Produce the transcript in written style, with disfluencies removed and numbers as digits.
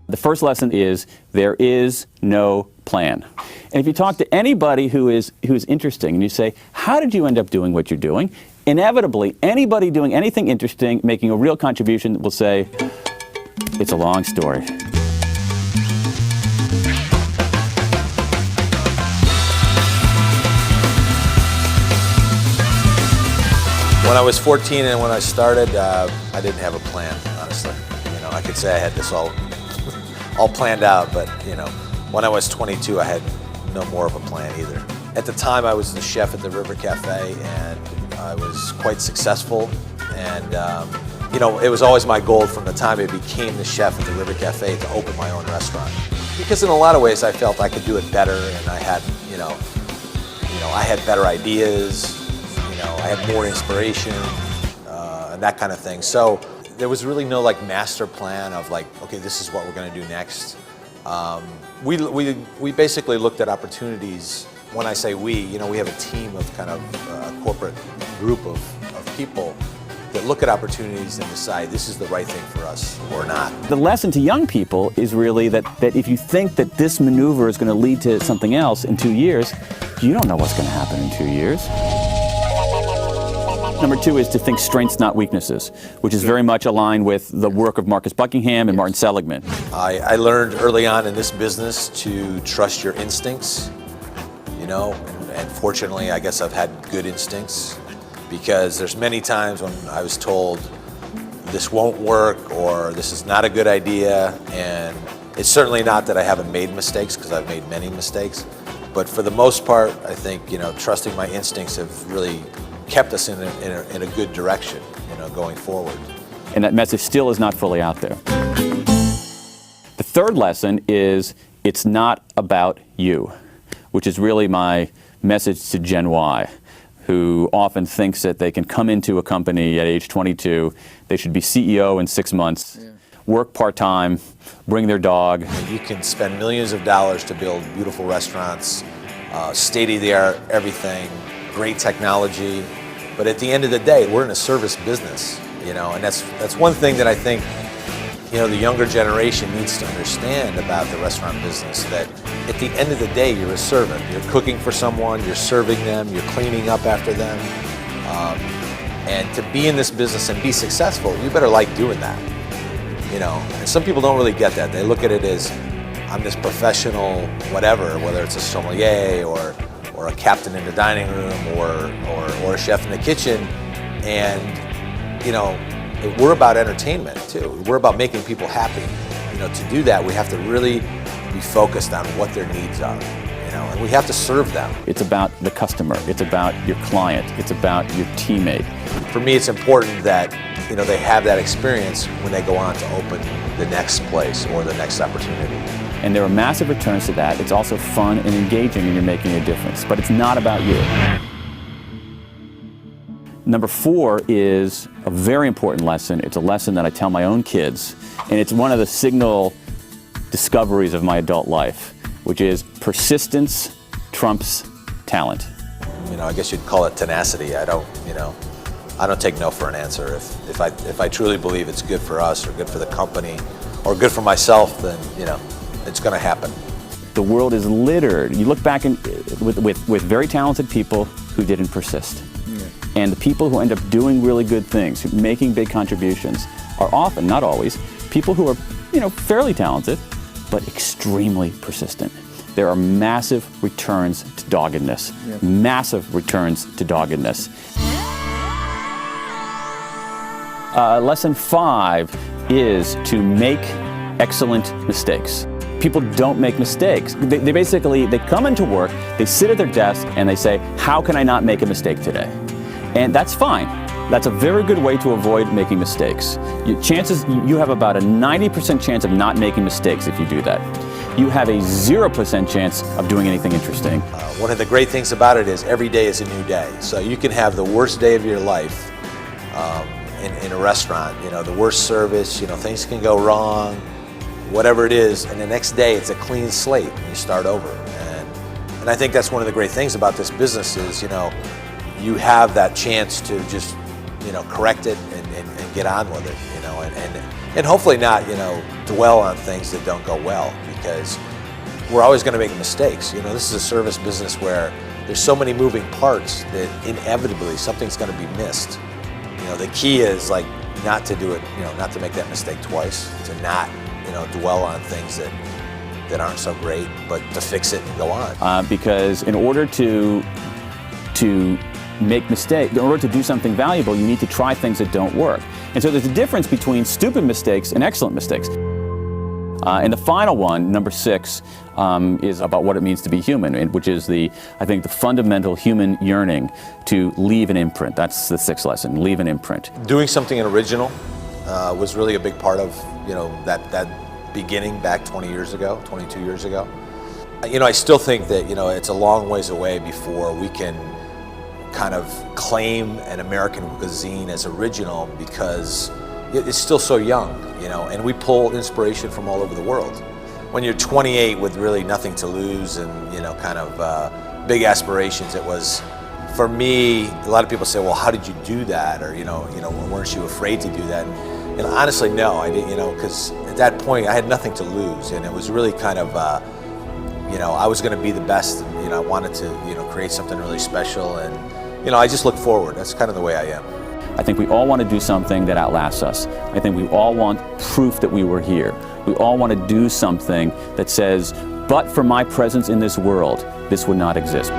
The first lesson is there is no plan. And if you talk to anybody who is interesting and you say, how did you end up doing what you're doing? Inevitably, anybody doing anything interesting, making a real contribution, will say, it's a long story. When I was 14 and when I started, I didn't have a plan, honestly. I could say I had this all planned out, but when I was 22, I had no more of a plan either. At the time, I was the chef at the River Cafe, and I was quite successful. And it was always my goal from the time I became the chef at the River Cafe to open my own restaurant, because in a lot of ways I felt I could do it better, and I had, I had better ideas. I had more inspiration and that kind of thing. So there was really no master plan of okay, this is what we're going to do next. We basically looked at opportunities. When I say we have a team of kind of a corporate group of people that look at opportunities and decide this is the right thing for us or not. The lesson to young people is really that if you think that this maneuver is going to lead to something else in 2 years, you don't know what's going to happen in 2 years. Number two is to think strengths, not weaknesses, which is very much aligned with the work of Marcus Buckingham and Martin Seligman. I learned early on in this business to trust your instincts, and fortunately, I guess I've had good instincts, because there's many times when I was told this won't work or this is not a good idea, and it's certainly not that I haven't made mistakes, because I've made many mistakes, but for the most part, I think, trusting my instincts have really kept us in a good direction, going forward. And that message still is not fully out there. The third lesson is it's not about you, which is really my message to Gen Y, who often thinks that they can come into a company at age 22, they should be CEO in 6 months, work part-time, bring their dog. You can spend millions of dollars to build beautiful restaurants, state-of-the-art everything, great technology, but at the end of the day, we're in a service business, and that's one thing that I think, the younger generation needs to understand about the restaurant business, that at the end of the day, you're a servant. You're cooking for someone, you're serving them, you're cleaning up after them, and to be in this business and be successful, you better like doing that, and some people don't really get that. They look at it as, I'm this professional whatever, whether it's a sommelier or a captain in the dining room or a chef in the kitchen, and we're about entertainment too. We're about making people happy. To do that, we have to really be focused on what their needs are, and we have to serve them. It's about the customer, it's about your client, it's about your teammate. For me, it's important that they have that experience when they go on to open the next place or the next opportunity. And there are massive returns to that. It's also fun and engaging, and you're making a difference. But it's not about you. Number four is a very important lesson. It's a lesson that I tell my own kids, and it's one of the signal discoveries of my adult life, which is persistence trumps talent. I guess you'd call it tenacity. I don't take no for an answer. If I truly believe it's good for us or good for the company or good for myself, then it's going to happen. The world is littered. You look back with very talented people who didn't persist. Yeah. And the people who end up doing really good things, making big contributions, are often, not always, people who are, fairly talented, but extremely persistent. There are massive returns to doggedness. Yeah. Massive returns to doggedness. Lesson 5 is to make excellent mistakes. People don't make mistakes. They come into work, they sit at their desk, and they say, how can I not make a mistake today? And that's fine. That's a very good way to avoid making mistakes. You have about a 90% chance of not making mistakes if you do that. You have a 0% chance of doing anything interesting. One of the great things about it is every day is a new day. So you can have the worst day of your life in a restaurant, the worst service, things can go wrong, whatever it is, and the next day it's a clean slate and you start over. And I think that's one of the great things about this business is, you have that chance to just correct it and get on with it, and hopefully not, dwell on things that don't go well, because we're always going to make mistakes. This is a service business where there's so many moving parts that inevitably something's going to be missed. The key is like not to do it, not to make that mistake twice, to not, dwell on things that aren't so great, but to fix it and go on. Because in order to make mistakes, in order to do something valuable, you need to try things that don't work. And so there's a difference between stupid mistakes and excellent mistakes. And the final one, number 6, is about what it means to be human, which is I think the fundamental human yearning to leave an imprint. That's the 6th lesson, leave an imprint. Doing something original was really a big part of, that beginning back 22 years ago. I still think that, it's a long ways away before we can kind of claim an American cuisine as original, because it's still so young, and we pull inspiration from all over the world. When you're 28 with really nothing to lose and, kind of big aspirations, it was, for me, a lot of people say, well, how did you do that? Or, weren't you afraid to do that? And honestly, no, I didn't, because at that point I had nothing to lose, and it was really kind of, I was going to be the best, and, I wanted to, create something really special, and, I just look forward. That's kind of the way I am. I think we all want to do something that outlasts us. I think we all want proof that we were here. We all want to do something that says, but for my presence in this world, this would not exist.